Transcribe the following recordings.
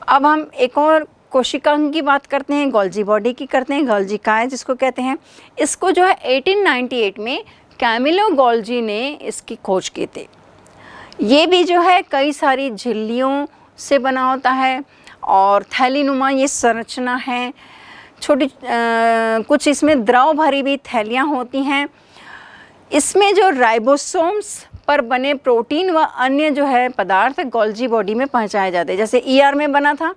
अब हम एक और कोशिकांग की बात करते हैं, गोल्जी बॉडी की करते हैं, गोल्जिकाएं जिसको कहते हैं। इसको जो है 1898 में कैमिलो गोल्जी ने इसकी खोज की थी। ये भी जो है कई सारी झिल्लियों से बना होता है और थैलीनुमा ये संरचना है। छोटी कुछ इसमें द्रव भरी भी थैलियाँ होती हैं। इसमें जो राइबोसोम्स पर बने प्रोटीन व अन्य जो है पदार्थ गोल्जी बॉडी में पहुंचाए जाते हैं। जैसे ईआर में बना था,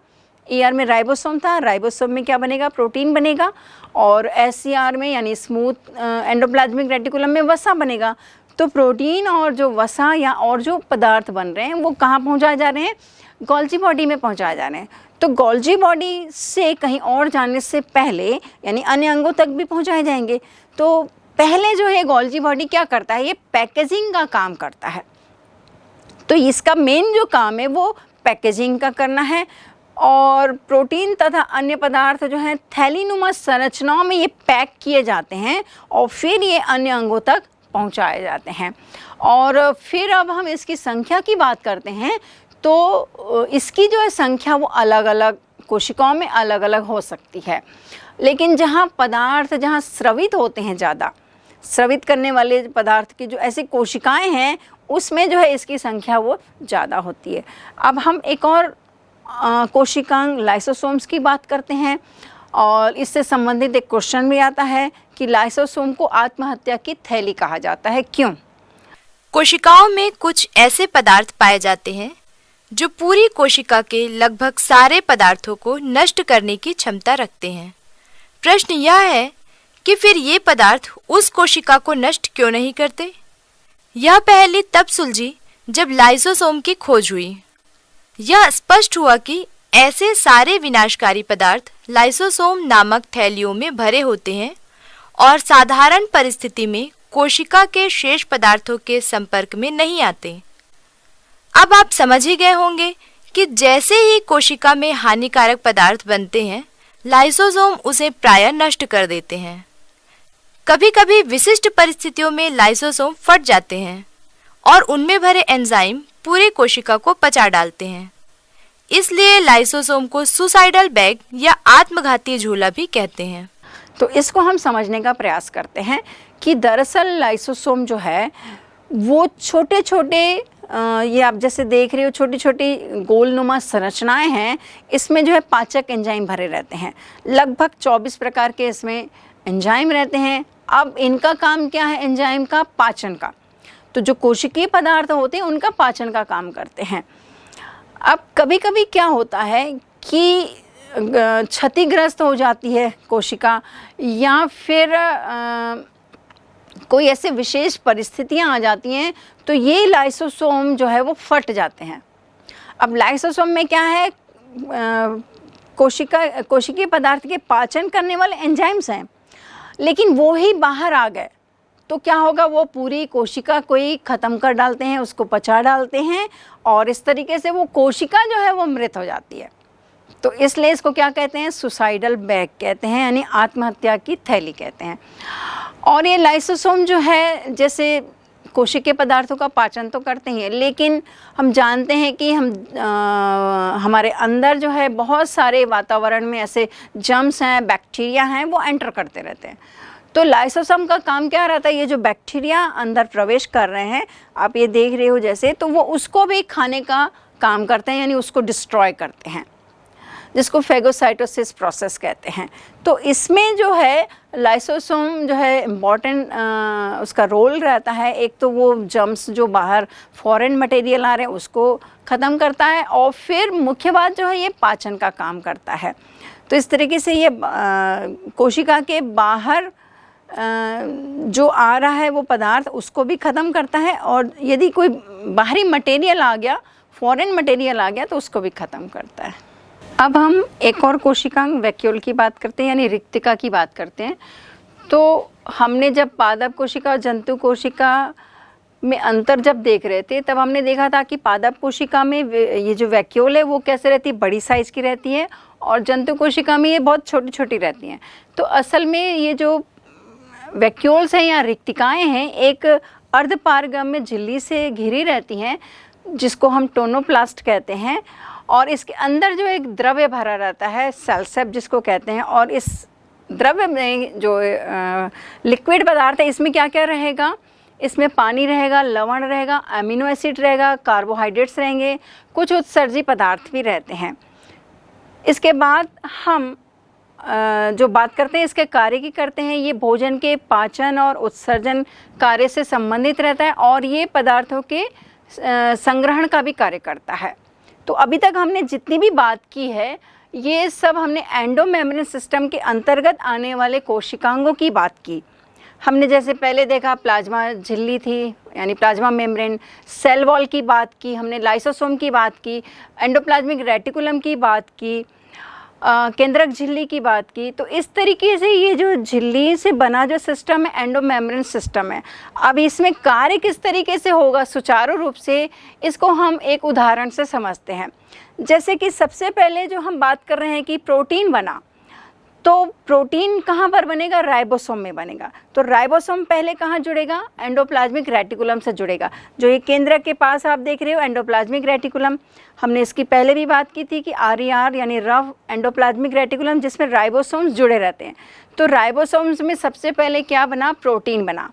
ईआर में राइबोसोम था, राइबोसोम में क्या बनेगा, प्रोटीन बनेगा, और एससीआर में यानी स्मूथ एंडोप्लाज्मिक रेटिकुलम में वसा बनेगा। तो प्रोटीन और जो वसा या और जो पदार्थ बन रहे हैं वो कहाँ पहुँचाए जा रहे हैं, गोल्जी बॉडी में पहुँचाए जा रहे हैं। तो गोल्जी बॉडी से कहीं और जाने से पहले यानी अन्य अंगों तक भी पहुँचाए जाएंगे। तो पहले जो है गोल्जी बॉडी क्या करता है, ये पैकेजिंग का काम करता है। तो इसका मेन जो काम है वो पैकेजिंग का करना है, और प्रोटीन तथा अन्य पदार्थ जो हैं थैलीनुमा संरचनाओं में ये पैक किए जाते हैं और फिर ये अन्य अंगों तक पहुंचाए जाते हैं। और फिर अब हम इसकी संख्या की बात करते हैं, तो इसकी जो है संख्या वो अलग अलग कोशिकाओं में अलग अलग हो सकती है। लेकिन जहाँ पदार्थ जहाँ स्रवित होते हैं, ज़्यादा स्रवित करने वाले पदार्थ की जो ऐसी कोशिकाएं हैं उसमें जो है इसकी संख्या वो ज़्यादा होती है। अब हम एक और कोशिकांग लाइसोसोम्स की बात करते हैं, और इससे संबंधित एक क्वेश्चन भी आता है कि लाइसोसोम को आत्महत्या की थैली कहा जाता है, क्यों? कोशिकाओं में कुछ ऐसे पदार्थ पाए जाते हैं जो पूरी कोशिका के लगभग सारे पदार्थों को नष्ट करने की क्षमता रखते हैं। प्रश्न यह है कि फिर ये पदार्थ उस कोशिका को नष्ट क्यों नहीं करते? यह पहेली तब सुलझी जब लाइसोसोम की खोज हुई। यह स्पष्ट हुआ कि ऐसे सारे विनाशकारी पदार्थ लाइसोसोम नामक थैलियों में भरे होते हैं और साधारण परिस्थिति में कोशिका के शेष पदार्थों के संपर्क में नहीं आते। अब आप समझ ही गए होंगे कि जैसे ही कोशिका में हानिकारक पदार्थ बनते हैं, लाइसोसोम उसे प्रायः नष्ट कर देते हैं। कभी कभी विशिष्ट परिस्थितियों में लाइसोसोम फट जाते हैं और उनमें भरे एंजाइम पूरी कोशिका को पचा डालते हैं। इसलिए लाइसोसोम को सुसाइडल बैग या आत्मघाती झूला भी कहते हैं। तो इसको हम समझने का प्रयास करते हैं कि दरअसल लाइसोसोम जो है वो छोटे छोटे ये आप जैसे देख रहे हो छोटी छोटी गोलनुमा संरचनाएं हैं। इसमें जो है पाचक एंजाइम भरे रहते हैं। लगभग 24 प्रकार के इसमें एंजाइम रहते हैं। अब इनका काम क्या है, एंजाइम का पाचन का। तो जो कोशिकीय पदार्थ होते हैं उनका पाचन का काम करते हैं। अब कभी कभी क्या होता है कि क्षतिग्रस्त हो जाती है कोशिका, या फिर कोई ऐसे विशेष परिस्थितियां आ जाती हैं तो ये लाइसोसोम जो है वो फट जाते हैं। अब लाइसोसोम में क्या है, कोशिकीय पदार्थ के पाचन करने वाले एंजाइम्स हैं, लेकिन वो ही बाहर आ गए तो क्या होगा, वो पूरी कोशिका को ही ख़त्म कर डालते हैं, उसको पचा डालते हैं, और इस तरीके से वो कोशिका जो है वो मृत हो जाती है। तो इसलिए इसको क्या कहते हैं, सुसाइडल बैग कहते हैं, यानी आत्महत्या की थैली कहते हैं। और ये लाइसोसोम जो है जैसे कोशिकीय पदार्थों का पाचन तो करते हैं, लेकिन हम जानते हैं कि हमारे अंदर जो है बहुत सारे वातावरण में ऐसे जर्म्स हैं, बैक्टीरिया हैं, वो एंटर करते रहते हैं। तो लाइसोसोम का काम क्या रहता है, ये जो बैक्टीरिया अंदर प्रवेश कर रहे हैं, आप ये देख रहे हो जैसे, तो वो उसको भी खाने का काम करते हैं, यानी उसको डिस्ट्रॉय करते हैं, जिसको फेगोसाइटोसिस प्रोसेस कहते हैं। तो इसमें जो है लाइसोसोम जो है इम्पॉर्टेंट उसका रोल रहता है। एक तो वो जर्म्स जो बाहर फॉरेन मटेरियल आ रहे हैं उसको ख़त्म करता है, और फिर मुख्य बात जो है ये पाचन का काम करता है। तो इस तरीके से ये कोशिका के बाहर जो आ रहा है वो पदार्थ उसको भी ख़त्म करता है, और यदि कोई बाहरी मटेरियल आ गया, फॉरेन मटेरियल आ गया, तो उसको भी ख़त्म करता है। अब हम एक और कोशिकांग वैक्यूल की बात करते हैं, यानी रिक्तिका की बात करते हैं। तो हमने जब पादप कोशिका और जंतु कोशिका में अंतर जब देख रहे थे, तब हमने देखा था कि पादप कोशिका में ये जो वैक्यूल है वो कैसे रहती है, बड़ी साइज़ की रहती है, और जंतु कोशिका में ये बहुत छोटी छोटी रहती हैं। तो असल में ये जो वैक्यूल्स हैं या रिक्तिकाएँ हैं, एक अर्धपारगम्य झिल्ली से घिरी रहती हैं, जिसको हम टोनोप्लास्ट कहते हैं, और इसके अंदर जो एक द्रव्य भरा रहता है सेल्सेप जिसको कहते हैं, और इस द्रव्य में जो लिक्विड पदार्थ है इसमें क्या क्या रहेगा, इसमें पानी रहेगा, लवण रहेगा, अमीनो एसिड रहेगा, कार्बोहाइड्रेट्स रहेंगे, कुछ उत्सर्जी पदार्थ भी रहते हैं। इसके बाद हम जो बात करते हैं इसके कार्य की करते हैं, ये भोजन के पाचन और उत्सर्जन कार्य से संबंधित रहता है और ये पदार्थों के संग्रहण का भी कार्य करता है। तो अभी तक हमने जितनी भी बात की है ये सब हमने एंडोमेम्ब्रेन सिस्टम के अंतर्गत आने वाले कोशिकांगों की बात की। हमने जैसे पहले देखा प्लाज्मा झिल्ली थी यानी प्लाज्मा मेम्ब्रेन, सेल वॉल की बात की, हमने लाइसोसोम की बात की, एंडोप्लाज्मिक रेटिकुलम की बात की, केंद्रक झिल्ली की बात की। तो इस तरीके से ये जो झिल्ली से बना जो सिस्टम है एंडोमेम्ब्रेन सिस्टम है, अब इसमें कार्य किस तरीके से होगा सुचारू रूप से, इसको हम एक उदाहरण से समझते हैं। जैसे कि सबसे पहले जो हम बात कर रहे हैं कि प्रोटीन बना, तो प्रोटीन कहाँ पर बनेगा, राइबोसोम में बनेगा। तो राइबोसोम पहले कहाँ जुड़ेगा, एंडोप्लाज्मिक रेटिकुलम से जुड़ेगा। जो ये केंद्रक के पास आप देख रहे हो एंडोप्लाज्मिक रेटिकुलम, हमने इसकी पहले भी बात की थी कि RER यानी रफ एंडोप्लाज्मिक रेटिकुलम जिसमें राइबोसोम्स जुड़े रहते हैं। तो राइबोसोम्स में सबसे पहले क्या बना, प्रोटीन बना।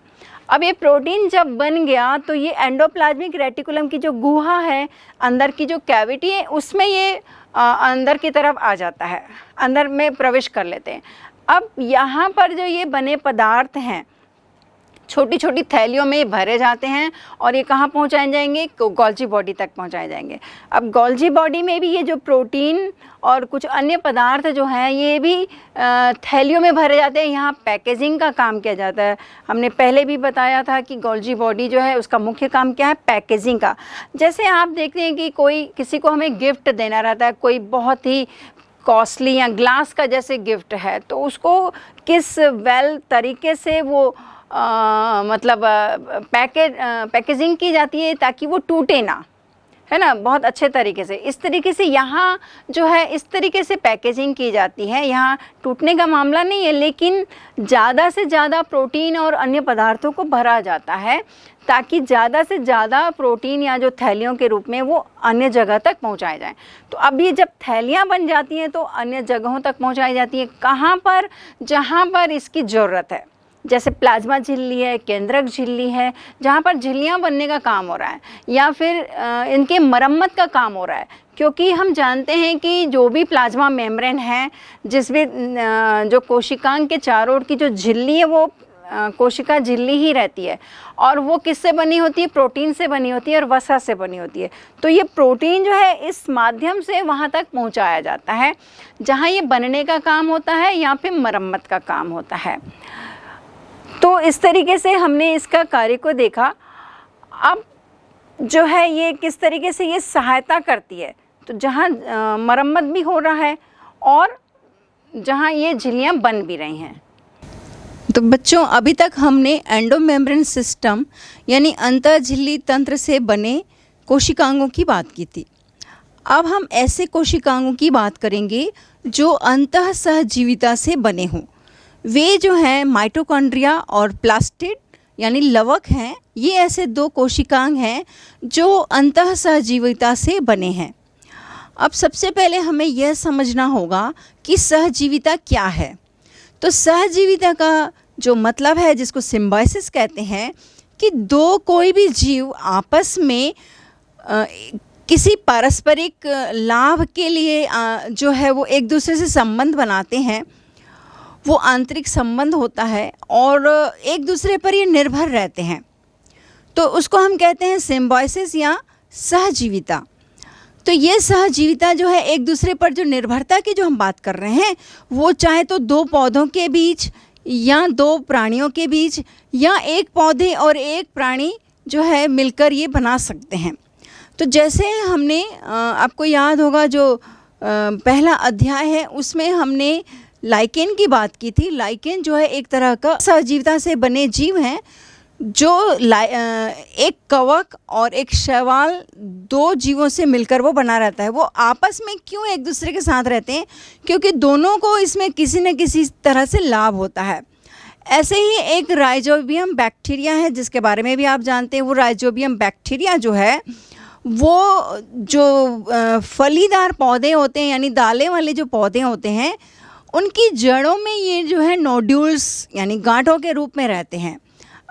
अब ये प्रोटीन जब बन गया तो ये एंडोप्लाज्मिक रेटिकुलम की जो गुहा है, अंदर की जो कैविटी है, उसमें ये अंदर की तरफ आ जाता है, अंदर में प्रवेश कर लेते हैं। अब यहाँ पर जो ये बने पदार्थ हैं छोटी छोटी थैलियों में भरे जाते हैं और ये कहाँ पहुँचाए जाएंगे, गोल्जी बॉडी तक पहुँचाए जाएंगे। अब गोल्जी बॉडी में भी ये जो प्रोटीन और कुछ अन्य पदार्थ जो हैं ये भी थैलियों में भरे जाते हैं। यहाँ पैकेजिंग का काम किया जाता है। हमने पहले भी बताया था कि गोल्जी बॉडी जो है उसका मुख्य काम क्या है, पैकेजिंग का। जैसे आप देखते हैं कि कोई किसी को हमें गिफ्ट देना रहता है, कोई बहुत ही कॉस्टली या ग्लास का जैसे गिफ्ट है, तो उसको किस वेल तरीके से वो पैकेजिंग की जाती है ताकि वो टूटे ना, है ना, बहुत अच्छे तरीके से। इस तरीके से यहाँ जो है इस तरीके से पैकेजिंग की जाती है। यहाँ टूटने का मामला नहीं है, लेकिन ज़्यादा से ज़्यादा प्रोटीन और अन्य पदार्थों को भरा जाता है ताकि ज़्यादा से ज़्यादा प्रोटीन या जो थैलियों के रूप में वो अन्य जगह तक पहुँचाए जाएँ। तो अब ये जब थैलियाँ बन जाती हैं तो अन्य जगहों तक पहुँचाई जाती हैं। कहाँ पर, जहाँ पर इसकी ज़रूरत है। जैसे प्लाज्मा झिल्ली है, केंद्रक झिल्ली है, जहाँ पर झिल्लियाँ बनने का काम हो रहा है या फिर इनके मरम्मत का काम हो रहा है। क्योंकि हम जानते हैं कि जो भी प्लाज्मा मेम्ब्रेन है, जिसमें जो कोशिकांग के चारों ओर की जो झिल्ली है वो कोशिका झिल्ली ही रहती है और वो किससे बनी होती है, प्रोटीन से बनी होती है और वसा से बनी होती है। तो ये प्रोटीन जो है इस माध्यम से वहाँ तक पहुँचाया जाता है जहाँ ये बनने का काम होता है या फिर मरम्मत का काम होता है। तो इस तरीके से हमने इसका कार्य को देखा। अब जो है ये किस तरीके से ये सहायता करती है, तो जहाँ मरम्मत भी हो रहा है और जहाँ ये झिल्लियाँ बन भी रही हैं। तो बच्चों अभी तक हमने एंडोमेम्ब्रेन सिस्टम यानी अंतःझिल्ली तंत्र से बने कोशिकांगों की बात की थी। अब हम ऐसे कोशिकांगों की बात करेंगे जो अंतःसहजीविता से बने हों। वे जो हैं माइटोकॉन्ड्रिया और प्लास्टिड यानी लवक हैं। ये ऐसे दो कोशिकांग हैं जो अंतःसहजीविता से बने हैं। अब सबसे पहले हमें यह समझना होगा कि सहजीविता क्या है। तो सहजीविता का जो मतलब है, जिसको सिम्बायोसिस कहते हैं, कि दो कोई भी जीव आपस में किसी पारस्परिक लाभ के लिए जो है वो एक दूसरे से संबंध बनाते हैं। वो आंतरिक संबंध होता है और एक दूसरे पर ये निर्भर रहते हैं। तो उसको हम कहते हैं सिम्बायोसिस या सहजीविता। तो ये सहजीविता जो है एक दूसरे पर जो निर्भरता की जो हम बात कर रहे हैं, वो चाहे तो दो पौधों के बीच या दो प्राणियों के बीच या एक पौधे और एक प्राणी जो है मिलकर ये बना सकते हैं। तो जैसे हमने आपको याद होगा जो पहला अध्याय है उसमें हमने लाइकेन की बात की थी। लाइकेन जो है एक तरह का सहजीविता से बने जीव हैं जो एक कवक और एक शैवाल दो जीवों से मिलकर वो बना रहता है। वो आपस में क्यों एक दूसरे के साथ रहते हैं? क्योंकि दोनों को इसमें किसी न किसी तरह से लाभ होता है। ऐसे ही एक राइजोबियम बैक्टीरिया है जिसके बारे में भी आप जानते हैं। वो राइजोबियम बैक्टीरिया जो है वो जो फलीदार पौधे होते हैं यानी दालें वाले जो पौधे होते हैं उनकी जड़ों में ये जो है नोड्यूल्स यानी गांठों के रूप में रहते हैं।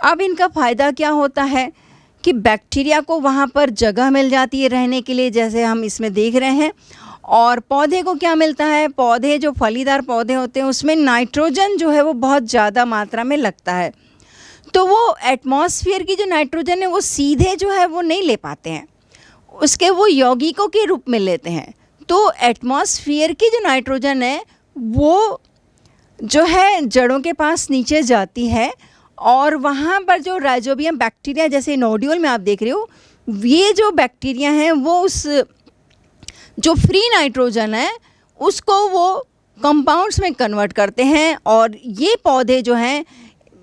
अब इनका फ़ायदा क्या होता है कि बैक्टीरिया को वहाँ पर जगह मिल जाती है रहने के लिए, जैसे हम इसमें देख रहे हैं। और पौधे को क्या मिलता है, पौधे जो फलीदार पौधे होते हैं उसमें नाइट्रोजन जो है वो बहुत ज़्यादा मात्रा में लगता है। तो वो एटमॉस्फेयर की जो नाइट्रोजन है वो सीधे जो है वो नहीं ले पाते हैं, उसके वो यौगिकों के रूप में लेते हैं। तो एटमॉस्फेयर की जो नाइट्रोजन है वो जो है जड़ों के पास नीचे जाती है और वहाँ पर जो राइजोबियम बैक्टीरिया जैसे नोड्यूल में आप देख रहे हो, ये जो बैक्टीरिया हैं वो उस जो फ्री नाइट्रोजन है उसको वो कंपाउंड्स में कन्वर्ट करते हैं और ये पौधे जो हैं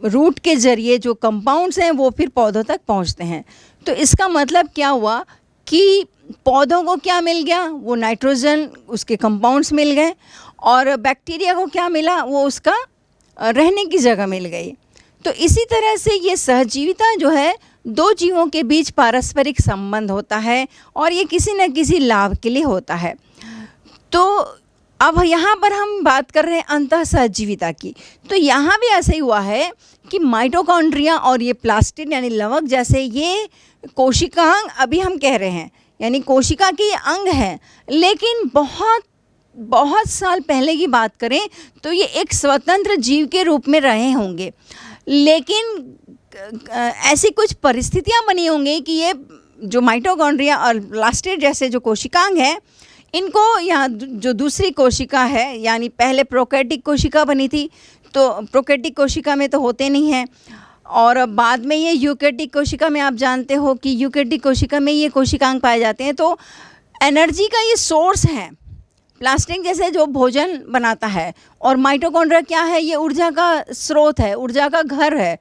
रूट के ज़रिए जो कंपाउंड्स हैं वो फिर पौधों तक पहुंचते हैं। तो इसका मतलब क्या हुआ कि पौधों को क्या मिल गया, वो नाइट्रोजन उसके कंपाउंड्स मिल गए और बैक्टीरिया को क्या मिला, वो उसका रहने की जगह मिल गई। तो इसी तरह से ये सहजीविता जो है दो जीवों के बीच पारस्परिक संबंध होता है और ये किसी न किसी लाभ के लिए होता है। तो अब यहाँ पर हम बात कर रहे हैं अंतः सहजीविता की। तो यहाँ भी ऐसे ही हुआ है कि माइटोकॉन्ड्रिया और ये प्लास्टिड यानी लवक जैसे ये कोशिकांग अभी हम कह रहे हैं यानी कोशिका के ये अंग हैं, लेकिन बहुत साल पहले की बात करें तो ये एक स्वतंत्र जीव के रूप में रहे होंगे। लेकिन ऐसी कुछ परिस्थितियां बनी होंगी कि ये जो माइटोकॉन्ड्रिया और प्लास्टिड जैसे जो कोशिकांग हैं इनको यहाँ जो दूसरी कोशिका है यानी पहले प्रोकैरियोटिक कोशिका बनी थी, तो प्रोकैरियोटिक कोशिका में तो होते नहीं हैं और बाद में ये यूकैरियोटिक कोशिका में आप जानते हो कि यूकैरियोटिक कोशिका में ये कोशिकांग पाए जाते हैं। तो एनर्जी का ये सोर्स है, प्लास्टिक जैसे जो भोजन बनाता है और माइटोकॉन्ड्रिया क्या है, ये ऊर्जा का स्रोत है, ऊर्जा का घर है।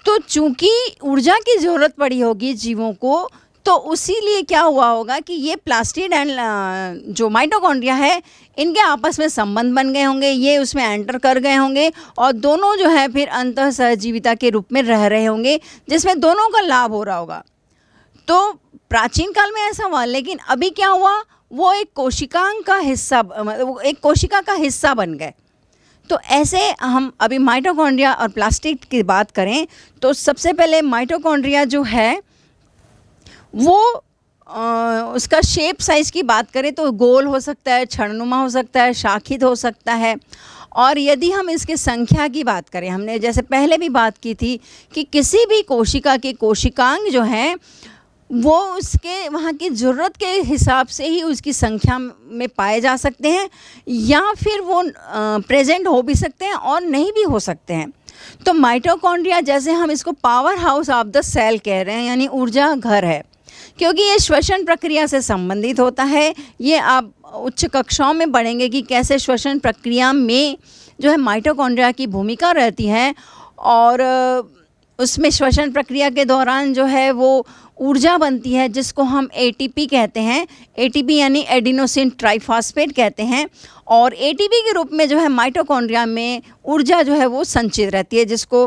तो चूंकि ऊर्जा की ज़रूरत पड़ी होगी जीवों को, तो उसी लिए क्या हुआ होगा कि ये प्लास्टिड एंड जो माइटोकॉन्ड्रिया है इनके आपस में संबंध बन गए होंगे, ये उसमें एंटर कर गए होंगे और दोनों जो है फिर अंतः सहजीविता के रूप में रह रहे होंगे जिसमें दोनों का लाभ हो रहा होगा। तो प्राचीन काल में ऐसा हुआ, लेकिन अभी क्या हुआ, वो एक कोशिकांग का हिस्सा, एक कोशिका का हिस्सा बन गए। तो ऐसे हम अभी माइटोकॉन्ड्रिया और प्लास्टिड की बात करें तो सबसे पहले माइटोकॉन्ड्रिया जो है वो उसका शेप साइज़ की बात करें तो गोल हो सकता है, छड़नुमा हो सकता है, शाखित हो सकता है। और यदि हम इसके संख्या की बात करें, हमने जैसे पहले भी बात की थी कि किसी भी कोशिका के कोशिकांग जो हैं वो उसके वहाँ की ज़रूरत के हिसाब से ही उसकी संख्या में पाए जा सकते हैं या फिर वो प्रेजेंट हो भी सकते हैं और नहीं भी हो सकते हैं। तो माइटोकॉन्ड्रिया जैसे हम इसको powerhouse of the cell कह रहे हैं यानी ऊर्जा घर है, क्योंकि ये श्वसन प्रक्रिया से संबंधित होता है। ये आप उच्च कक्षाओं में पढ़ेंगे कि कैसे श्वसन प्रक्रिया में जो है माइटोकॉन्ड्रिया की भूमिका रहती है और उसमें श्वसन प्रक्रिया के दौरान जो है वो ऊर्जा बनती है जिसको हम एटीपी कहते हैं। एटीपी यानी एडिनोसिन ट्राइफॉस्फेट कहते हैं और एटीपी के रूप में जो है माइटोकॉन्ड्रिया में ऊर्जा जो है वो संचित रहती है, जिसको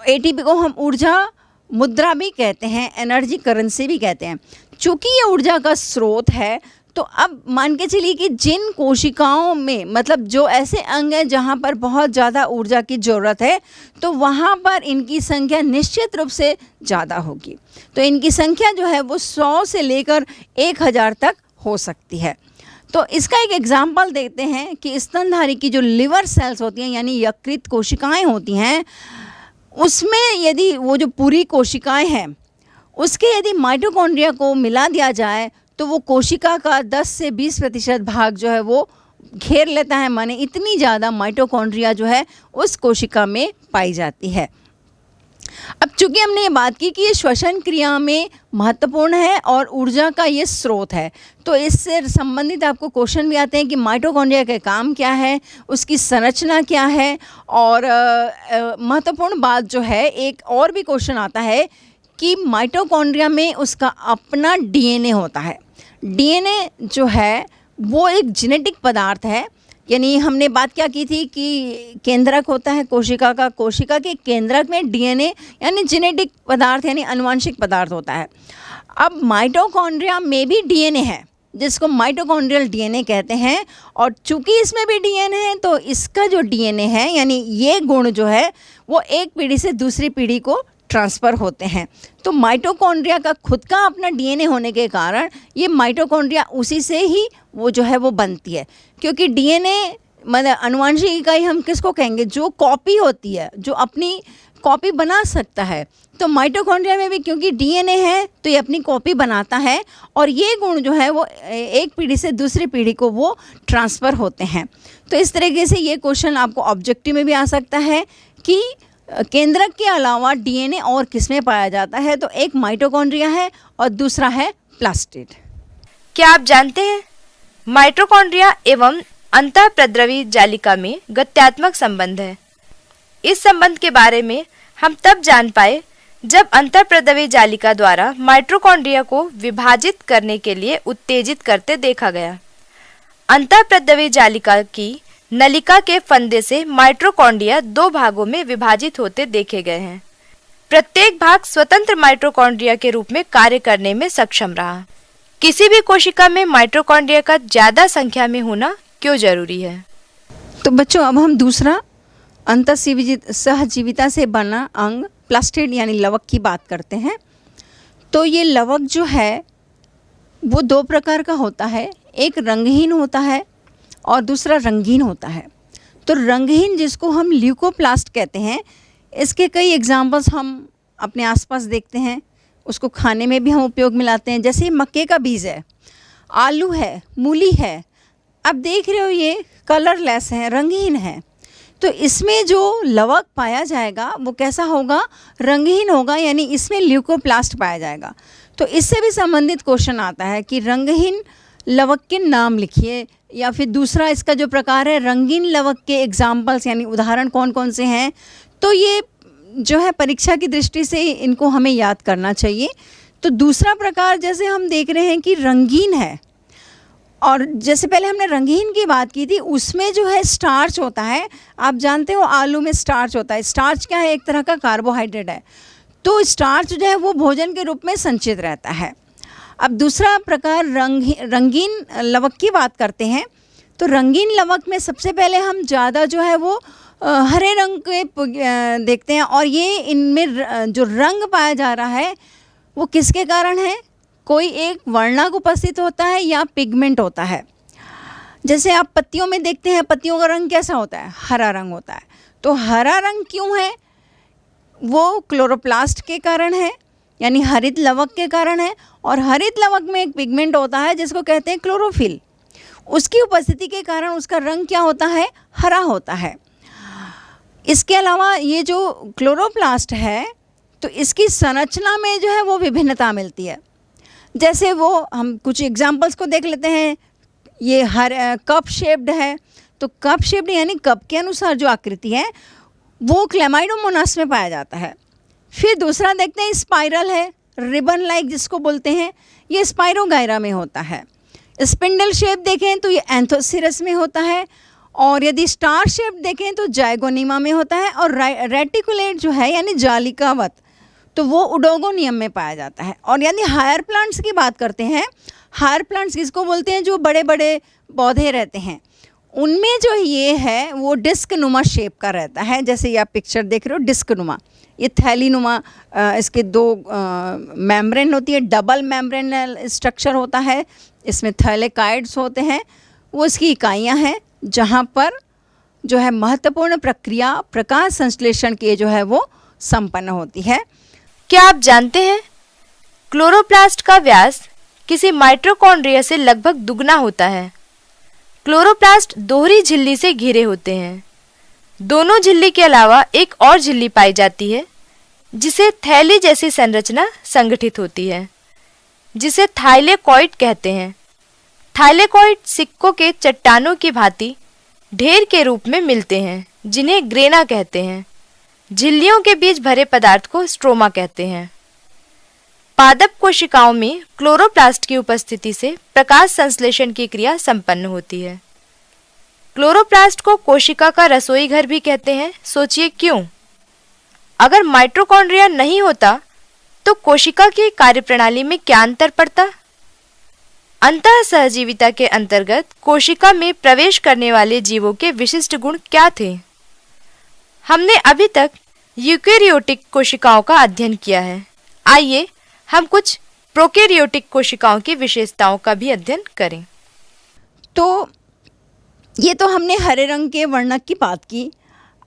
एटीपी को हम ऊर्जा मुद्रा भी कहते हैं, एनर्जी करेंसी भी कहते हैं। चूँकि ये ऊर्जा का स्रोत है तो अब मान के चलिए कि जिन कोशिकाओं में मतलब जो ऐसे अंग हैं जहाँ पर बहुत ज़्यादा ऊर्जा की ज़रूरत है तो वहाँ पर इनकी संख्या निश्चित रूप से ज़्यादा होगी। तो इनकी संख्या जो है वो 100 से लेकर 1000 तक हो सकती है। तो इसका एक एग्जाम्पल देते हैं कि स्तनधारी की जो लिवर सेल्स होती हैं यानी यकृत कोशिकाएँ होती हैं, उसमें यदि वो जो पूरी कोशिकाएँ हैं उसके यदि माइटोकॉन्ड्रिया को मिला दिया जाए तो वो कोशिका का 10 से 20% भाग जो है वो घेर लेता है, माने इतनी ज़्यादा माइटोकॉन्ड्रिया जो है उस कोशिका में पाई जाती है। अब चूँकि हमने ये बात की कि ये श्वसन क्रिया में महत्वपूर्ण है और ऊर्जा का ये स्रोत है, तो इससे संबंधित आपको क्वेश्चन भी आते हैं कि माइटोकॉन्ड्रिया का काम क्या है, उसकी संरचना क्या है। और महत्वपूर्ण बात जो है एक और भी क्वेश्चन आता है कि माइटोकॉन्ड्रिया में उसका अपना डीएनए होता है। डीएनए जो है वो एक जेनेटिक पदार्थ है यानी हमने बात क्या की थी कि केंद्रक होता है कोशिका का, कोशिका के केंद्रक में डीएनए यानी जेनेटिक पदार्थ यानी आनुवंशिक पदार्थ होता है। अब माइटोकॉन्ड्रिया में भी डीएनए है जिसको माइटोकॉन्ड्रियल डीएनए कहते हैं, और चूंकि इसमें भी डीएनए है तो इसका जो डीएनए है यानी ये गुण जो है वो एक पीढ़ी से दूसरी पीढ़ी को ट्रांसफ़र होते हैं। तो माइटोकॉन्ड्रिया का खुद का अपना डीएनए होने के कारण ये माइटोकॉन्ड्रिया उसी से ही वो जो है वो बनती है, क्योंकि डीएनए मतलब आनुवंशिक इकाई हम किसको कहेंगे, जो कॉपी होती है, जो अपनी कॉपी बना सकता है। तो माइटोकॉन्ड्रिया में भी क्योंकि डीएनए है तो ये अपनी कॉपी बनाता है, और ये गुण जो है वो एक पीढ़ी से दूसरी पीढ़ी को वो ट्रांसफ़र होते हैं। तो इस तरीके से ये क्वेश्चन आपको ऑब्जेक्टिव में भी आ सकता है कि केंद्रक के अलावा डीएनए और किसमें पाया जाता है, तो एक माइटोकॉन्ड्रिया है और दूसरा है प्लास्टिड। क्या आप जानते हैं माइटोकॉन्ड्रिया एवं अंतःप्रद्रवी जालिका में गत्यात्मक संबंध है। इस संबंध के बारे में हम तब जान पाए जब अंतःप्रद्रवी जालिका द्वारा माइटोकॉन्ड्रिया को विभाजित करने के लिए उत्तेजित करते देखा गया। अंतःप्रद्रवी जालिका की नलिका के फंदे से माइटोकॉन्ड्रिया 2 भागों में विभाजित होते देखे गए हैं। प्रत्येक भाग स्वतंत्र माइटोकॉन्ड्रिया के रूप में कार्य करने में सक्षम रहा। किसी भी कोशिका में माइटोकॉन्ड्रिया का ज्यादा संख्या में होना क्यों जरूरी है? तो बच्चों अब हम दूसरा सहजीविता से बना अंग प्लास्टिड यानी लवक की बात करते हैं। तो ये लवक जो है वो 2 प्रकार का होता है, एक रंगहीन होता है और दूसरा रंगीन होता है। तो रंगहीन जिसको हम ल्यूकोप्लास्ट कहते हैं, इसके कई एग्जाम्पल्स हम अपने आसपास देखते हैं, उसको खाने में भी हम उपयोग में लाते हैं। जैसे मक्के का बीज है, आलू है, मूली है, अब देख रहे हो ये कलरलेस है, रंगहीन है। तो इसमें जो लवक पाया जाएगा वो कैसा होगा, रंगहीन होगा, यानी इसमें ल्यूकोप्लास्ट पाया जाएगा। तो इससे भी संबंधित क्वेश्चन आता है कि रंगहीन लवक के नाम लिखिए, या फिर दूसरा इसका जो प्रकार है रंगीन लवक के एग्जाम्पल्स यानी उदाहरण कौन कौन से हैं। तो ये जो है परीक्षा की दृष्टि से इनको हमें याद करना चाहिए। तो दूसरा प्रकार जैसे हम देख रहे हैं कि रंगीन है, और जैसे पहले हमने रंगीन की बात की थी, उसमें जो है स्टार्च होता है। आप जानते हो आलू में स्टार्च होता है। स्टार्च क्या है, एक तरह का कार्बोहाइड्रेट है। तो स्टार्च जो है वो भोजन के रूप में संचित रहता है। अब दूसरा प्रकार रंगीन लवक की बात करते हैं। तो रंगीन लवक में सबसे पहले हम ज़्यादा जो है वो हरे रंग के देखते हैं, और ये इनमें जो रंग पाया जा रहा है वो किसके कारण है, कोई एक वर्णक उपस्थित होता है या पिगमेंट होता है। जैसे आप पत्तियों में देखते हैं, पत्तियों का रंग कैसा होता है, हरा रंग होता है। तो हरा रंग क्यों है, वो क्लोरोप्लास्ट के कारण है, यानी हरित लवक के कारण है। और हरित लवक में एक पिगमेंट होता है जिसको कहते हैं क्लोरोफिल, उसकी उपस्थिति के कारण उसका रंग क्या होता है, हरा होता है। इसके अलावा ये जो क्लोरोप्लास्ट है तो इसकी संरचना में जो है वो विभिन्नता मिलती है। जैसे वो हम कुछ एग्जाम्पल्स को देख लेते हैं। ये कप शेप्ड है, तो कप शेप्ड यानी कप के अनुसार जो आकृति है वो क्लेमाइडोमोनास में पाया जाता है। फिर दूसरा देखते हैं स्पाइरल है, रिबन लाइक जिसको बोलते हैं, ये स्पाइरोगायरा में होता है। स्पिंडल शेप देखें तो ये एंथोसिरस में होता है, और यदि स्टार शेप देखें तो जाइगोनिमा में होता है। और रेटिकुलेट जो है यानी जालिकावत, तो वो उडोगोनियम में पाया जाता है। और यदि हायर प्लांट्स की बात करते हैं, हायर प्लांट्स किसको बोलते हैं, जो बड़े बड़े पौधे रहते हैं, उनमें जो ये है वो डिस्क नुमा शेप का रहता है। जैसे ये आप पिक्चर देख रहे हो डिस्क नुमा, ये थैली नुमा, इसके 2 मेम्ब्रेन होती है, डबल मेम्ब्रेनल स्ट्रक्चर होता है, इसमें थैलेकाइड्स होते हैं, वो इसकी इकाइयाँ हैं जहाँ पर जो है महत्वपूर्ण प्रक्रिया प्रकाश संश्लेषण की जो है वो संपन्न होती है। क्या आप जानते हैं क्लोरोप्लास्ट का व्यास किसी माइटोकॉन्ड्रिया से लगभग दुगना होता है। क्लोरोप्लास्ट दोहरी झिल्ली से घिरे होते हैं। दोनों झिल्ली के अलावा एक और झिल्ली पाई जाती है जिसे थैली जैसी संरचना संगठित होती है, जिसे थाइलेकॉइड कहते हैं। थाइलेकॉइड सिक्कों के चट्टानों की भांति ढेर के रूप में मिलते हैं, जिन्हें ग्रेना कहते हैं। झिल्लियों के बीच भरे पदार्थ को स्ट्रोमा कहते हैं। पादप कोशिकाओं में क्लोरोप्लास्ट की उपस्थिति से प्रकाश संश्लेषण की क्रिया संपन्न होती है। क्लोरोप्लास्ट को कोशिका का रसोई घर भी कहते हैं। सोचिए क्यों? अगर माइटोकॉन्ड्रिया नहीं होता तो कोशिका की कार्यप्रणाली में क्या अंतर पड़ता? अंतः सहजीविता के अंतर्गत कोशिका में प्रवेश करने वाले जीवों के विशिष्ट गुण क्या थे? हमने अभी तक यूकेरियोटिक कोशिकाओं का अध्ययन किया है। आइए हम कुछ प्रोकैरियोटिक कोशिकाओं की विशेषताओं का भी अध्ययन करें। तो ये तो हमने हरे रंग के वर्णक की बात की।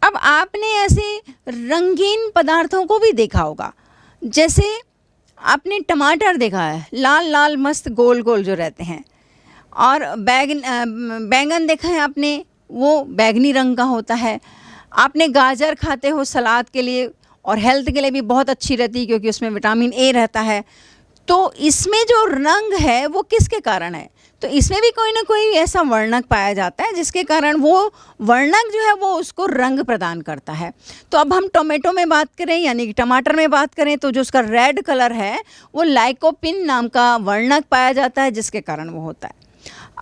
अब आपने ऐसे रंगीन पदार्थों को भी देखा होगा, जैसे आपने टमाटर देखा है, लाल लाल मस्त गोल गोल जो रहते हैं, और बैंगन देखा है आपने, वो बैंगनी रंग का होता है। आपने गाजर खाते हो सलाद के लिए, और हेल्थ के लिए भी बहुत अच्छी रहती है क्योंकि उसमें विटामिन ए रहता है। तो इसमें जो रंग है वो किसके कारण है? तो इसमें भी कोई ना कोई ऐसा वर्णक पाया जाता है जिसके कारण वो वर्णक जो है वो उसको रंग प्रदान करता है। तो अब हम टोमेटो में बात करें, यानी कि टमाटर में बात करें, तो जो उसका रेड कलर है वो लाइकोपिन नाम का वर्णक पाया जाता है जिसके कारण वो होता है।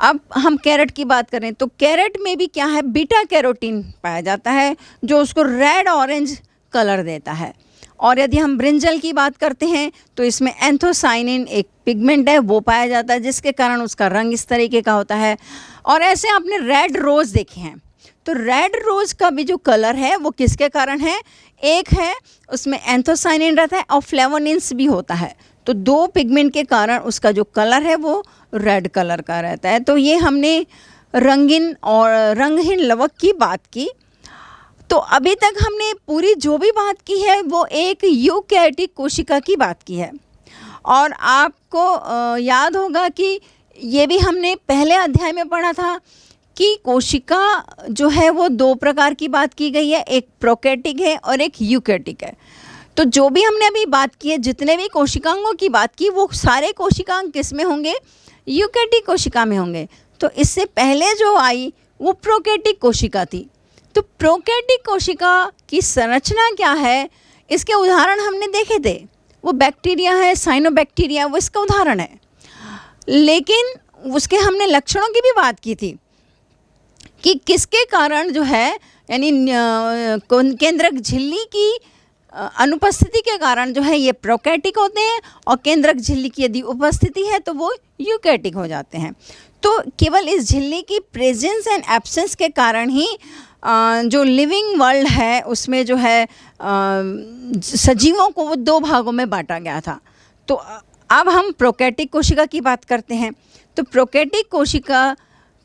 अब हम कैरेट की बात करें तो कैरेट में भी क्या है, बीटा कैरोटीन पाया जाता है जो उसको रेड ऑरेंज कलर देता है। और यदि हम ब्रिंजल की बात करते हैं तो इसमें एंथोसाइनिन एक पिगमेंट है वो पाया जाता है जिसके कारण उसका रंग इस तरीके का होता है। और ऐसे आपने रेड रोज़ देखे हैं, तो रेड रोज़ का भी जो कलर है वो किसके कारण है? एक है उसमें एंथोसाइनिन रहता है और फ्लेवोनिन्स भी होता है। तो दो पिगमेंट के कारण उसका जो कलर है वो रेड कलर का रहता है। तो ये हमने रंगीन और रंगहीन लवक की बात की। तो अभी तक हमने पूरी जो भी बात की है वो एक यूकैरियोटिक कोशिका की बात की है। और आपको याद होगा कि ये भी हमने पहले अध्याय में पढ़ा था कि कोशिका जो है वो दो प्रकार की बात की गई है, एक प्रोकैरियोटिक है और एक यूकैरियोटिक है। तो जो भी हमने अभी बात की है, जितने भी कोशिकांगों की बात की, वो सारे कोशिकांग किस में होंगे? यूकैरियोटिक कोशिका में होंगे। तो इससे पहले जो आई वो प्रोकैरियोटिक कोशिका थी। तो प्रोकैरियोटिक कोशिका की संरचना क्या है, इसके उदाहरण हमने देखे थे। वो बैक्टीरिया है, साइनोबैक्टीरिया, वो इसका उदाहरण है। लेकिन उसके हमने लक्षणों की भी बात की थी कि किसके कारण जो है, यानी केंद्रक झिल्ली की अनुपस्थिति के कारण जो है ये प्रोकैरियोटिक होते हैं, और केंद्रक झिल्ली की यदि उपस्थिति है तो वो यूकैरियोटिक हो जाते हैं। तो केवल इस झिल्ली की प्रेजेंस एंड एब्सेंस के कारण ही जो लिविंग वर्ल्ड है उसमें जो है सजीवों को वो दो भागों में बांटा गया था। तो अब हम प्रोकैरियोटिक कोशिका की बात करते हैं। तो प्रोकैरियोटिक कोशिका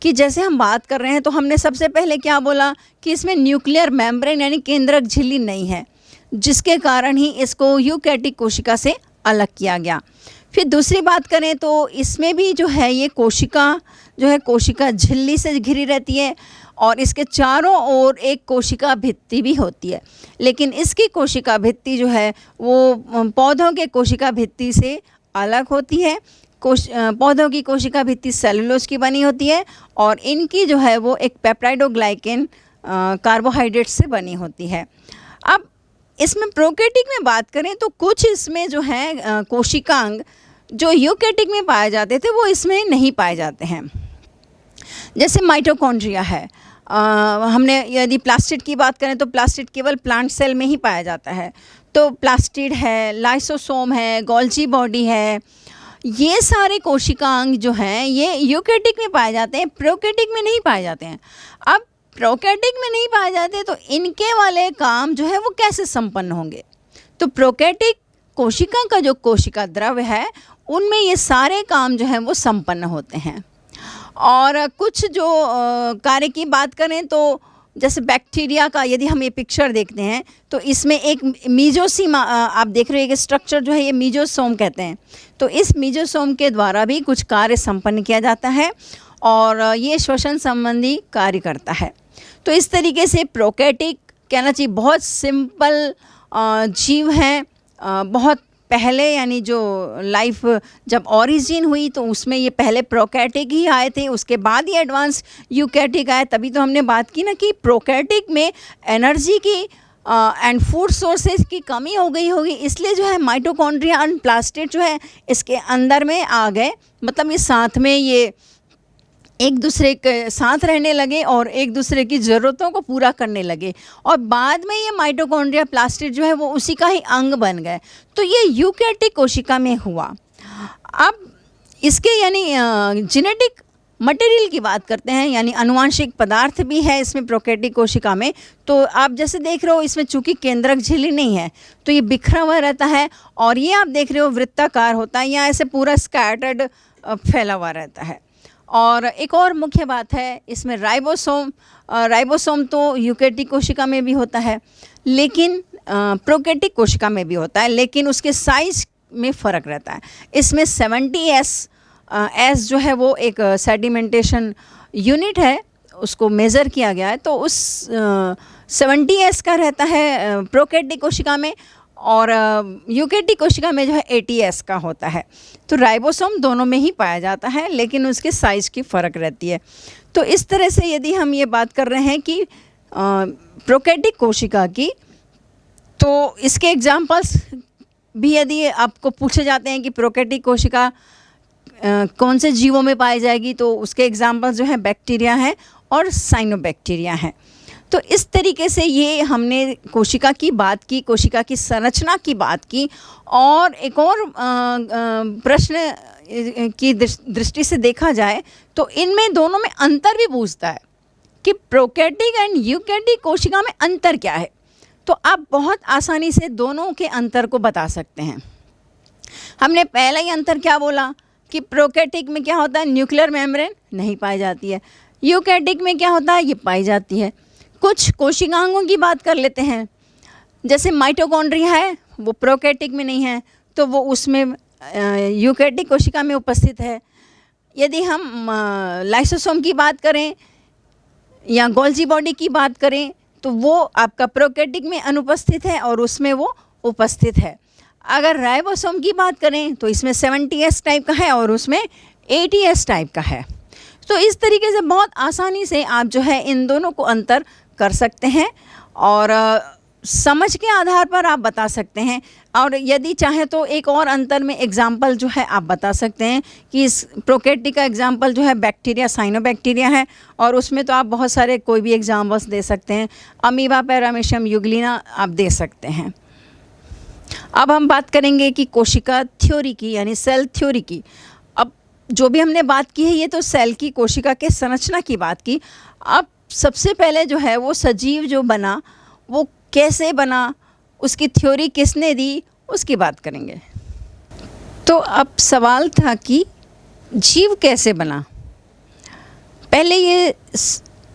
की जैसे हम बात कर रहे हैं तो हमने सबसे पहले क्या बोला कि इसमें न्यूक्लियर मेम्ब्रेन यानी केंद्रक झिल्ली नहीं है, जिसके कारण ही इसको यूकैरियोटिक कोशिका से अलग किया गया। फिर दूसरी बात करें तो इसमें भी जो है ये कोशिका जो है कोशिका झिल्ली से घिरी रहती है, और इसके चारों ओर एक कोशिका भित्ति भी होती है। लेकिन इसकी कोशिका भित्ति जो है वो पौधों के कोशिका भित्ति से अलग होती है। पौधों की कोशिका भित्ति सेलुलोज की बनी होती है, और इनकी जो है वो एक पेप्टाइडोग्लाइकेन कार्बोहाइड्रेट से बनी होती है। अब इसमें प्रोकैरियोटिक में बात करें तो कुछ इसमें जो है कोशिकांग जो यूकैरियोटिक में पाए जाते थे वो इसमें नहीं पाए जाते हैं। जैसे माइटोकॉन्ड्रिया है, हमने यदि प्लास्टिड की बात करें तो प्लास्टिड केवल प्लांट सेल में ही पाया जाता है। तो प्लास्टिड है, लाइसोसोम है, गोल्जी बॉडी है, ये सारे कोशिकांग जो हैं ये यूकैरियोटिक में पाए जाते हैं, प्रोकैरियोटिक में नहीं पाए जाते हैं। अब प्रोकैरियोटिक में नहीं पाए जाते तो इनके वाले काम जो है वो कैसे संपन्न होंगे? तो प्रोकैरियोटिक कोशिका का जो कोशिका द्रव्य है उनमें ये सारे काम जो हैं वो संपन्न होते हैं। और कुछ जो कार्य की बात करें तो जैसे बैक्टीरिया का यदि हम ये पिक्चर देखते हैं तो इसमें एक मीजोसीम आप देख रहे हैं कि स्ट्रक्चर जो है ये मीजोसोम कहते हैं। तो इस मीजोसोम के द्वारा भी कुछ कार्य संपन्न किया जाता है और ये श्वसन संबंधी कार्य करता है। तो इस तरीके से प्रोकैरियोटिक कहना चाहिए बहुत सिंपल जीव हैं। बहुत पहले यानी जो लाइफ जब ओरिजिन हुई तो उसमें ये पहले प्रोकैरियोटिक ही आए थे, उसके बाद ही एडवांस यूकैरियोटिक आए। तभी तो हमने बात की ना कि प्रोकैरियोटिक में एनर्जी की एंड फूड सोर्सेज की कमी हो गई होगी, इसलिए जो है माइटोकॉन्ड्रिया एंड प्लास्टिड जो है इसके अंदर में आ गए, मतलब ये साथ में ये एक दूसरे के साथ रहने लगे और एक दूसरे की ज़रूरतों को पूरा करने लगे, और बाद में ये माइटोकॉन्ड्रिया प्लास्टिड जो है वो उसी का ही अंग बन गए। तो ये यूकैरियोटिक कोशिका में हुआ। अब इसके यानी जेनेटिक मटेरियल की बात करते हैं, यानी अनुवांशिक पदार्थ भी है इसमें प्रोकैरियोटिक कोशिका में। तो आप जैसे देख रहे हो इसमें चूंकि केंद्रक झिल्ली नहीं है तो ये बिखरा हुआ रहता है, और ये आप देख रहे हो वृत्ताकार होता है या ऐसे पूरा स्कैटर्ड फैला हुआ रहता है। और एक और मुख्य बात है इसमें राइबोसोम। राइबोसोम तो यूकैरियोटिक कोशिका में भी होता है, लेकिन प्रोकैरियोटिक कोशिका में भी होता है, लेकिन उसके साइज में फ़र्क रहता है। इसमें 70S एस जो है वो एक सेडिमेंटेशन यूनिट है, उसको मेज़र किया गया है, तो उस 70S का रहता है प्रोकैरियोटिक कोशिका में, और यूकैरियोटिक कोशिका में जो है 80S का होता है। तो राइबोसोम दोनों में ही पाया जाता है, लेकिन उसके साइज़ की फ़र्क रहती है। तो इस तरह से यदि हम ये बात कर रहे हैं कि प्रोकैरियोटिक कोशिका की, तो इसके एग्जाम्पल्स भी यदि आपको पूछे जाते हैं कि प्रोकैरियोटिक कोशिका कौन से जीवों में पाई जाएगी, तो उसके एग्जाम्पल्स जो हैं बैक्टीरिया हैं और साइनोबैक्टीरिया हैं। तो इस तरीके से ये हमने कोशिका की बात की, कोशिका की संरचना की बात की, और एक और प्रश्न की दृष्टि से देखा जाए तो इनमें दोनों में अंतर भी पूछता है कि प्रोकैरियोटिक एंड यूकैरियोटिक कोशिका में अंतर क्या है। तो आप बहुत आसानी से दोनों के अंतर को बता सकते हैं। हमने पहला ही अंतर क्या बोला कि प्रोकैरियोटिक में क्या होता है, न्यूक्लियर मेम्ब्रेन नहीं पाई जाती है, यूकैरियोटिक में क्या होता है, ये पाई जाती है। कुछ कोशिकांगों की बात कर लेते हैं, जैसे माइटोकॉन्ड्रिया है वो प्रोकैरियोटिक में नहीं है, तो वो उसमें यूकैरियोटिक कोशिका में उपस्थित है। यदि हम लाइसोसोम की बात करें या गोल्जी बॉडी की बात करें तो वो आपका प्रोकैरियोटिक में अनुपस्थित है और उसमें वो उपस्थित है। अगर राइबोसोम की बात करें तो इसमें 70S टाइप का है और उसमें 80S टाइप का है। तो इस तरीके से बहुत आसानी से आप जो है इन दोनों को अंतर कर सकते हैं और समझ के आधार पर आप बता सकते हैं। और यदि चाहे तो एक और अंतर में एग्जाम्पल जो है आप बता सकते हैं कि इस प्रोकैरियोटिक का एग्जाम्पल जो है बैक्टीरिया साइनोबैक्टीरिया है, और उसमें तो आप बहुत सारे कोई भी एग्जाम्पल्स दे सकते हैं। अमीबा, पैरामीशियम, यूग्लिना आप दे सकते हैं। अब हम बात करेंगे कि कोशिका थ्योरी की, यानी सेल थ्योरी की। अब जो भी हमने बात की है ये तो सेल की, कोशिका के संरचना की बात की। अब सबसे पहले जो है वो सजीव जो बना वो कैसे बना, उसकी थ्योरी किसने दी, उसकी बात करेंगे। तो अब सवाल था कि जीव कैसे बना। पहले ये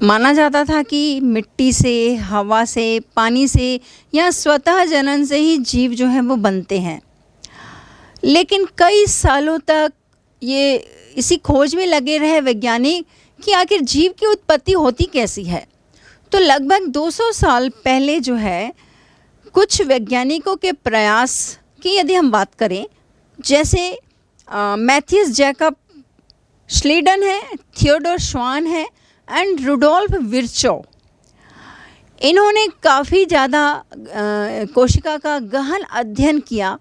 माना जाता था कि मिट्टी से, हवा से, पानी से या स्वतः जनन से ही जीव जो है वो बनते हैं, लेकिन कई सालों तक ये इसी खोज में लगे रहे वैज्ञानिक कि आखिर जीव की उत्पत्ति होती कैसी है। तो लगभग 200 साल पहले जो है कुछ वैज्ञानिकों के प्रयास की यदि हम बात करें, जैसे मैथियस जैकब श्लीडन है, थियोडोर श्वान है एंड रुडोल्फ विर्चो, इन्होंने काफ़ी ज़्यादा कोशिका का गहन अध्ययन किया,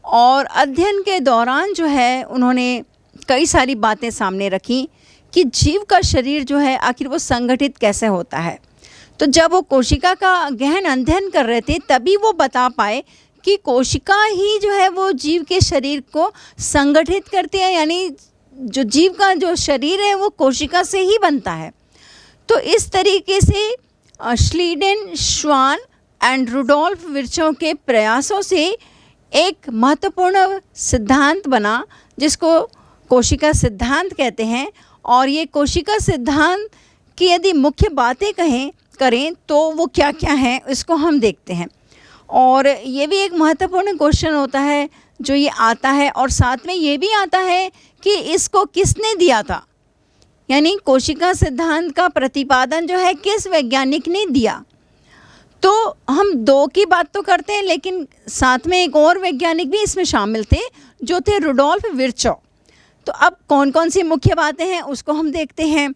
और अध्ययन के दौरान जो है उन्होंने कई सारी बातें सामने रखी कि जीव का शरीर जो है आखिर वो संगठित कैसे होता है। तो जब वो कोशिका का गहन अध्ययन कर रहे थे तभी वो बता पाए कि कोशिका ही जो है वो जीव के शरीर को संगठित करती है, यानी जो जीव का जो शरीर है वो कोशिका से ही बनता है। तो इस तरीके से श्लीडन, श्वान एंड रुडोल्फ विर्चो के प्रयासों से एक महत्वपूर्ण सिद्धांत बना जिसको कोशिका सिद्धांत कहते हैं। और ये कोशिका सिद्धांत की यदि मुख्य बातें करें तो वो क्या क्या हैं इसको हम देखते हैं। और ये भी एक महत्वपूर्ण क्वेश्चन होता है जो ये आता है, और साथ में ये भी आता है कि इसको किसने दिया था, यानी कोशिका सिद्धांत का प्रतिपादन जो है किस वैज्ञानिक ने दिया। तो हम दो की बात तो करते हैं, लेकिन साथ में एक और वैज्ञानिक भी इसमें शामिल थे जो थे रुडोल्फ विर्चो। तो अब कौन कौन सी मुख्य बातें हैं उसको हम देखते हैं।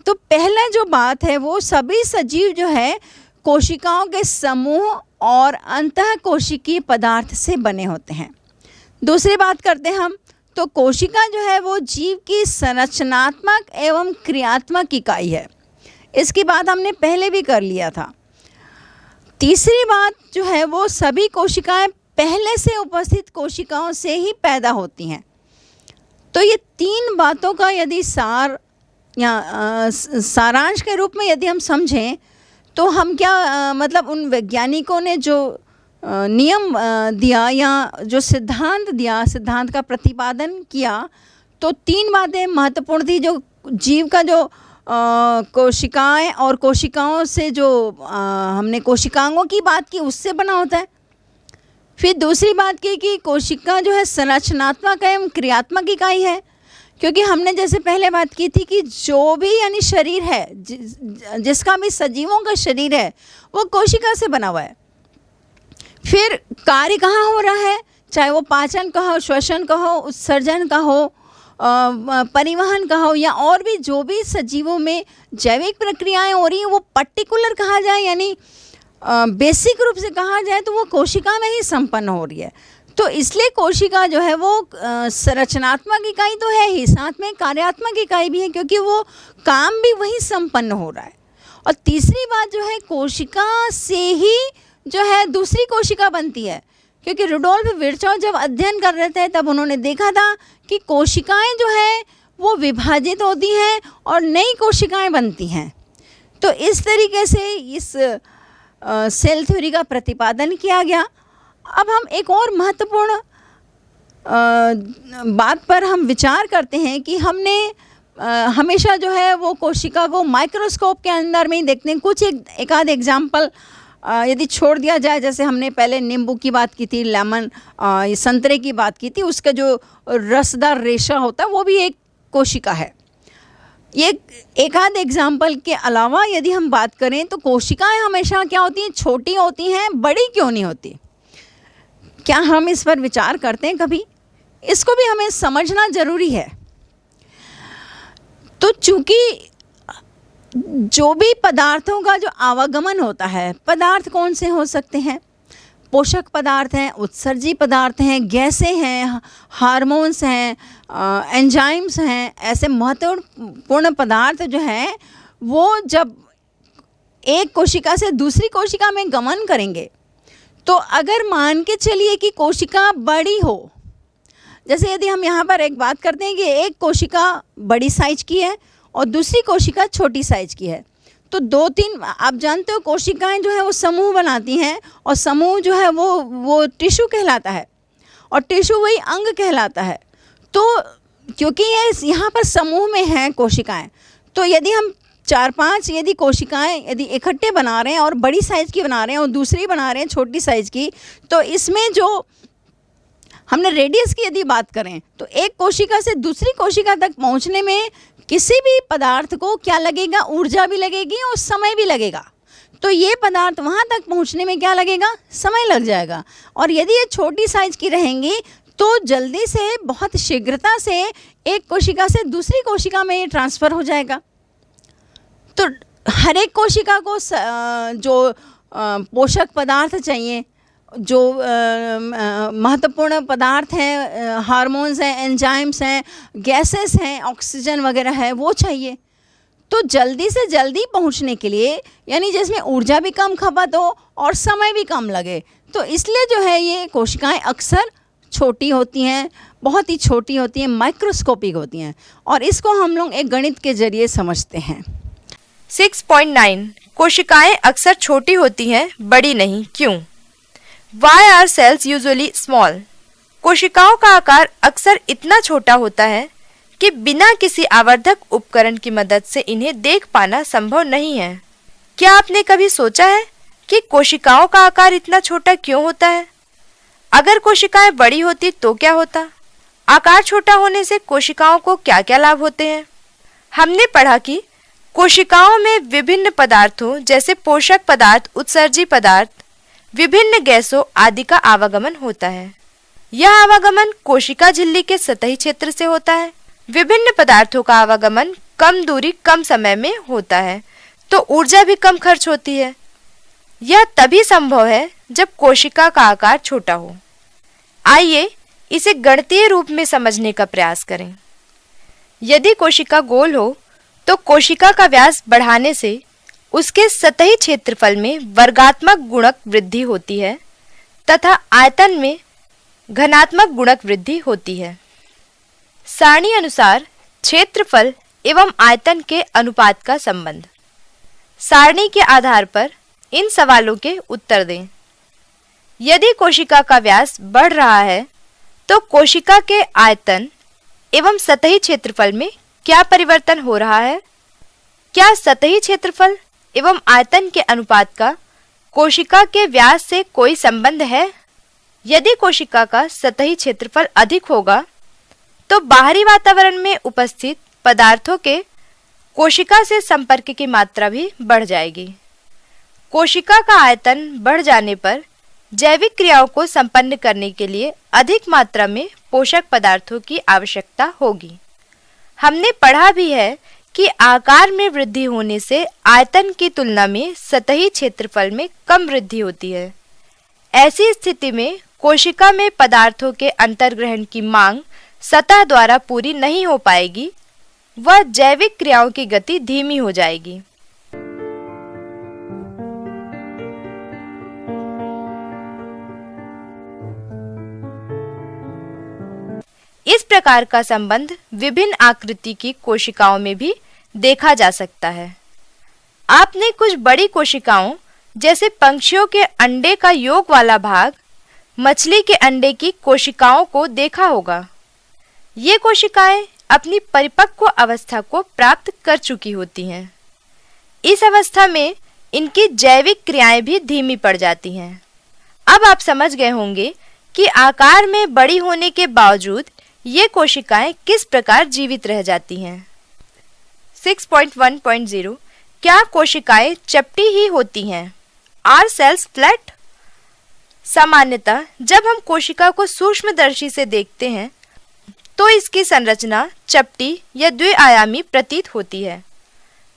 तो पहला जो बात है वो सभी सजीव जो है कोशिकाओं के समूह और अंतःकोशिकीय पदार्थ से बने होते हैं। दूसरी बात करते हैं हम तो कोशिका जो है वो जीव की संरचनात्मक एवं क्रियात्मक इकाई है। इसकी बात हमने पहले भी कर लिया था। तीसरी बात जो है वो सभी कोशिकाएं पहले से उपस्थित कोशिकाओं से ही पैदा होती हैं। तो ये 3 बातों का यदि सार या सारांश के रूप में यदि हम समझें तो हम क्या मतलब उन वैज्ञानिकों ने जो नियम दिया या जो सिद्धांत दिया, सिद्धांत का प्रतिपादन किया, तो 3 बातें महत्वपूर्ण थी। जो जीव का जो कोशिकाएं और कोशिकाओं से जो हमने कोशिकांगों की बात की उससे बना होता है। फिर दूसरी बात की कि कोशिका जो है संरचनात्मक एवं क्रियात्मक इकाई है, क्योंकि हमने जैसे पहले बात की थी कि जो भी यानी शरीर है, जिसका भी सजीवों का शरीर है वो कोशिका से बना हुआ है। फिर कार्य कहाँ हो रहा है, चाहे वो पाचन का हो, श्वसन का हो, उत्सर्जन का हो, परिवहन का हो, या और भी जो भी सजीवों में जैविक प्रक्रियाएं हो रही हैं, वो पर्टिकुलर कहा जाए यानी बेसिक रूप से कहा जाए तो वो कोशिका में ही संपन्न हो रही है। तो इसलिए कोशिका जो है वो संरचनात्मक इकाई तो है ही, साथ में कार्यात्मक इकाई भी है, क्योंकि वो काम भी वही संपन्न हो रहा है। और तीसरी बात जो है, कोशिका से ही जो है दूसरी कोशिका बनती है, क्योंकि रुडोल्फ विर्चॉव जब अध्ययन कर रहे थे तब उन्होंने देखा था कि कोशिकाएं जो है वो विभाजित होती हैं और नई कोशिकाएं बनती हैं। तो इस तरीके से इस सेल थ्योरी का प्रतिपादन किया गया। अब हम एक और महत्वपूर्ण बात पर हम विचार करते हैं कि हमने हमेशा जो है वो कोशिका को माइक्रोस्कोप के अंदर में ही देखते हैं। कुछ एक आध एग्जाम्पल यदि छोड़ दिया जाए, जैसे हमने पहले नींबू की बात की थी, लेमन, संतरे की बात की थी, उसका जो रसदार रेशा होता है वो भी एक कोशिका है। ये एक आध एग्जाम्पल के अलावा यदि हम बात करें तो कोशिकाएं हमेशा क्या होती हैं, छोटी होती हैं, बड़ी क्यों नहीं होती? क्या हम इस पर विचार करते हैं कभी? इसको भी हमें समझना जरूरी है। तो चूंकि जो भी पदार्थों का जो आवागमन होता है, पदार्थ कौन से हो सकते हैं? पोषक पदार्थ हैं, उत्सर्जी पदार्थ हैं, गैसें हैं, हार्मोन्स हैं, एंजाइम्स हैं। ऐसे महत्वपूर्ण पदार्थ जो हैं वो जब एक कोशिका से दूसरी कोशिका में गमन करेंगे, तो अगर मान के चलिए कि कोशिका बड़ी हो, जैसे यदि हम यहाँ पर एक बात करते हैं कि एक कोशिका बड़ी साइज की है और दूसरी कोशिका छोटी साइज की है, तो 2-3 आप जानते हो कोशिकाएं जो है वो समूह बनाती हैं, और समूह जो है वो टिश्यू कहलाता है, और टिश्यू वही अंग कहलाता है। तो क्योंकि ये यहाँ पर समूह में हैं कोशिकाएं, तो यदि हम 4-5 यदि कोशिकाएं यदि इकट्ठे बना रहे हैं और बड़ी साइज की बना रहे हैं और दूसरी बना रहे हैं छोटी साइज की, तो इसमें जो हमने रेडियस की यदि बात करें तो एक कोशिका से दूसरी कोशिका तक पहुँचने में किसी भी पदार्थ को क्या लगेगा, ऊर्जा भी लगेगी और समय भी लगेगा। तो ये पदार्थ वहाँ तक पहुँचने में क्या लगेगा, समय लग जाएगा। और यदि ये छोटी साइज की रहेंगी तो जल्दी से, बहुत शीघ्रता से एक कोशिका से दूसरी कोशिका में ये ट्रांसफ़र हो जाएगा। तो हर एक कोशिका को जो पोषक पदार्थ चाहिए, जो महत्वपूर्ण पदार्थ हैं, हार्मोन्स हैं, एंजाइम्स हैं, गैसेस हैं, ऑक्सीजन वगैरह है, वो चाहिए। तो जल्दी से जल्दी पहुंचने के लिए, यानी जिसमें ऊर्जा भी कम खपत हो और समय भी कम लगे, तो इसलिए जो है ये कोशिकाएं अक्सर छोटी होती हैं, बहुत ही छोटी होती हैं, माइक्रोस्कोपिक होती हैं, और इसको हम लोग एक गणित के जरिए समझते हैं। 6.9 कोशिकाएं अक्सर छोटी होती हैं, बड़ी नहीं, क्यों? Why are cells usually small? कोशिकाओं का आकार अक्सर इतना छोटा होता है कि बिना किसी आवर्धक उपकरण की मदद से इन्हें देख पाना संभव नहीं है। क्या आपने कभी सोचा है कि कोशिकाओं का आकार इतना छोटा क्यों होता है? अगर कोशिकाएं बड़ी होती तो क्या होता? आकार छोटा होने से कोशिकाओं को क्या-क्या लाभ होते हैं? हमने पढ़ा कि कोशिकाओं में विभिन्न पदार्थों जैसे पोषक पदार्थ, उत्सर्जी पदार्थ, विभिन्न गैसों आदि का आवागमन होता है। यह आवागमन कोशिका झिल्ली के सतही क्षेत्र से होता है। विभिन्न पदार्थों का आवागमन कम दूरी, कम समय में होता है, तो ऊर्जा भी कम खर्च होती है। यह तभी संभव है जब कोशिका का आकार छोटा हो। आइए इसे गणितीय रूप में समझने का प्रयास करें। यदि कोशिका गोल हो तो कोशिका का व्यास बढ़ाने से उसके सतही क्षेत्रफल में वर्गात्मक गुणक वृद्धि होती है तथा आयतन में घनात्मक गुणक वृद्धि होती है। सारणी अनुसार क्षेत्रफल एवं आयतन के अनुपात का संबंध। सारणी के आधार पर इन सवालों के उत्तर दें। यदि कोशिका का व्यास बढ़ रहा है तो कोशिका के आयतन एवं सतही क्षेत्रफल में क्या परिवर्तन हो रहा है? क्या सतही क्षेत्रफल एवं आयतन के अनुपात का कोशिका के व्यास से कोई संबंध है? यदि कोशिका का सतही क्षेत्रफल अधिक होगा तो बाहरी वातावरण में उपस्थित पदार्थों के कोशिका से संपर्क की मात्रा भी बढ़ जाएगी। कोशिका का आयतन बढ़ जाने पर जैविक क्रियाओं को संपन्न करने के लिए अधिक मात्रा में पोषक पदार्थों की आवश्यकता होगी। हमने पढ़ा भी है कि आकार में वृद्धि होने से आयतन की तुलना में सतही क्षेत्रफल में कम वृद्धि होती है। ऐसी स्थिति में कोशिका में पदार्थों के अंतर्ग्रहण की मांग सतह द्वारा पूरी नहीं हो पाएगी, वह जैविक क्रियाओं की गति धीमी हो जाएगी। इस प्रकार का संबंध विभिन्न आकृति की कोशिकाओं में भी देखा जा सकता है। आपने कुछ बड़ी कोशिकाओं जैसे पंछियों के अंडे का योक वाला भाग, मछली के अंडे की कोशिकाओं को देखा होगा। ये कोशिकाएं अपनी परिपक्व अवस्था को प्राप्त कर चुकी होती हैं। इस अवस्था में इनकी जैविक क्रियाएं भी धीमी पड़ जाती हैं। अब आप समझ गए होंगे कि आकार में बड़ी होने के बावजूद ये कोशिकाएं किस प्रकार जीवित रह जाती हैं। 6.1.0 क्या कोशिकाएं चपटी ही होती हैं? Are cells flat? सामान्यतः जब हम कोशिका को सूक्ष्मदर्शी से देखते हैं तो इसकी संरचना चपटी या द्विआयामी प्रतीत होती है।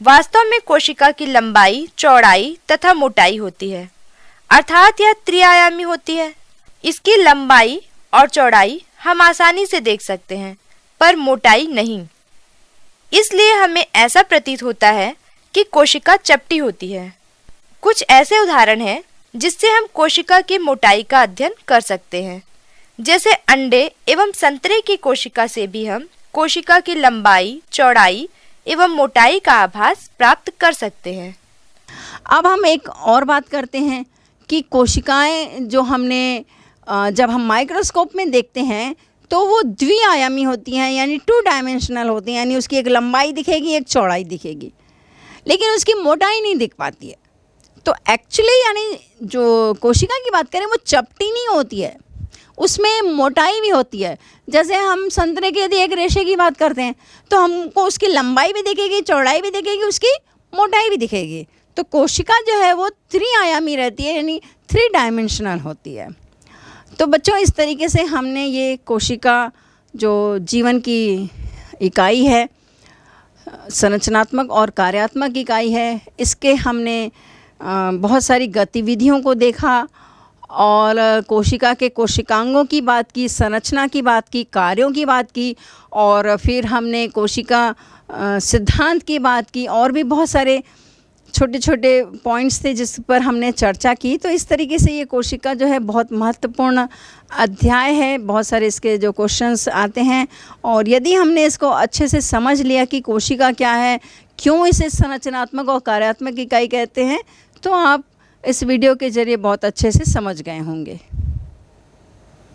वास्तव में कोशिका की लंबाई, चौड़ाई तथा मोटाई होती है, अर्थात यह त्रिआयामी होती है। इसकी लंबाई और चौड़ाई हम आसानी से देख सकते हैं, पर मोटाई नहीं। इसलिए हमें ऐसा प्रतीत होता है कि कोशिका चपटी होती है। कुछ ऐसे उदाहरण हैं जिससे हम कोशिका की मोटाई का अध्ययन कर सकते हैं। जैसे अंडे एवं संतरे की कोशिका से भी हम कोशिका की लंबाई, चौड़ाई एवं मोटाई का आभास प्राप्त कर सकते हैं। अब हम एक और बात करते हैं कि कोशिकाएं जो हमने जब हम माइक्रोस्कोप में देखते हैं तो वो द्विआयामी होती हैं, यानी 2 डायमेंशनल होती हैं, यानी उसकी एक लंबाई दिखेगी, एक चौड़ाई दिखेगी, लेकिन उसकी मोटाई नहीं दिख पाती है। तो एक्चुअली यानी जो कोशिका की बात करें वो चपटी नहीं होती है, उसमें मोटाई भी होती है। जैसे हम संतरे के यदि एक रेशे की बात करते हैं तो हमको उसकी लंबाई भी दिखेगी, चौड़ाई भी दिखेगी, उसकी मोटाई भी दिखेगी। तो कोशिका जो है वो त्रिआयामी रहती है, यानी 3 डायमेंशनल होती है। तो बच्चों, इस तरीके से हमने ये कोशिका जो जीवन की इकाई है, संरचनात्मक और कार्यात्मक इकाई है, इसके हमने बहुत सारी गतिविधियों को देखा और कोशिका के कोशिकांगों की बात की, संरचना की बात की, कार्यों की बात की, और फिर हमने कोशिका सिद्धांत की बात की, और भी बहुत सारे छोटे छोटे पॉइंट्स थे जिस पर हमने चर्चा की। तो इस तरीके से ये कोशिका जो है बहुत महत्वपूर्ण अध्याय है, बहुत सारे इसके जो क्वेश्चंस आते हैं, और यदि हमने इसको अच्छे से समझ लिया कि कोशिका क्या है, क्यों इसे संरचनात्मक और कार्यात्मक इकाई कहते हैं, तो आप इस वीडियो के ज़रिए बहुत अच्छे से समझ गए होंगे।